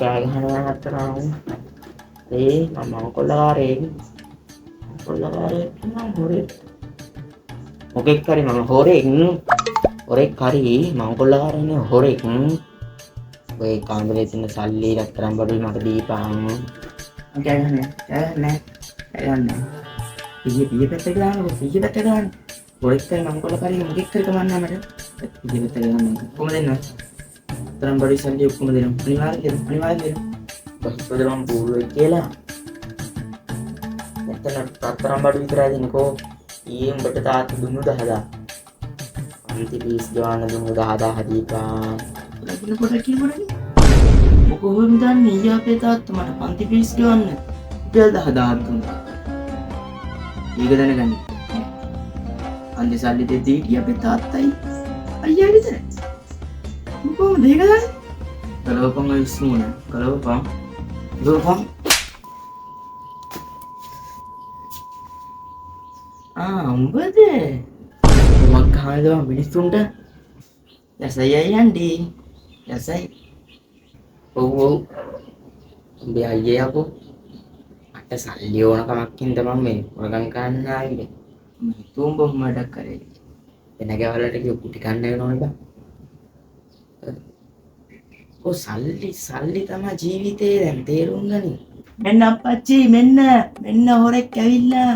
කෑ ගහනවා අතරම. මම කොල්ලකාරයෙක්. කොල්ලකාරයෙක් නම් හොරෙක්. මොකෙක් හරි මම හොරෙක්. හොරෙක් හරි මම කොල්ලකාරයනේ හොරෙක්. ඔය කාමරේ තියෙන සල්ලි රත්තරන් බඩුයි මට දීපන්. කෑ ගහන්නේ. පිය පැත්ත ගන්න. හොරෙක් හරි මම කොල්ලකාරයෙක් මොකෙක් හරි කමන්න මට. පිය පැත්ත ගන්න. කොහොම දෙන්න? රත්තරන් බඩුයි සල්ලි ඔක්කොම දෙනවා. අනිවාර්යෙන් දෙනවා. බස්වල මම බූරුවෙක් කියලා. මෙතන රත්තරන් බඩු විතරයි දෙන්නකෝ. ඊයේ උඹට තාත්තා දුන්නු 10000. අන්ති පීස් ගාන දුන්නු 10000 දීපන්. ලැබුණ කොට කිව්වනේ. මොකෝම දන්නේ ඊයේ අපේ තාත්තා මට පන්ති පීස් ගාන්න රුපියල් 10000 දුන්නා. ඊක දැනගන්න. අන්ති සල්ලි දෙද්දී හිටිය අපේ තාත්තයි අයියා විතරයි. මොකෝම දෙක ගන්න. කලවපන් ඔය ඉස්මුණ. කලවපන්. දුරපන්. උඹද මක් ගහනද මිනිස්සුන්ට යසයි යන්ඩි යසයි ඔව් උඹේ අයියේ යකෝ මට සල්ලි ඕන කමක් හින්දා මම මේ වගන් කන්න ආවේ මම හිතුවම බොහොම වැඩක් කරේ වෙන ගෙවල්ලට ගිය කුටි කන්න වෙනවනේ බා ඔය සල්ලි තමයි ජීවිතේ දැන් තේරුම් ගනි මෙන්න අප්පච්චි මෙන්න හොරෙක් ඇවිල්ලා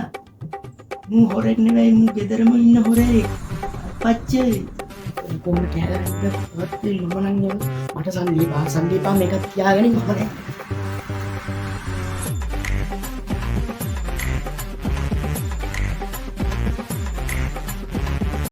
මු හොරෙක් නෙවෙයි මු ගෙදරම ඉන්න හොරෙක් අප්පච්චි කොහොමද කෑගහන්න මට සල්ලි පා මේක තියාගෙන මම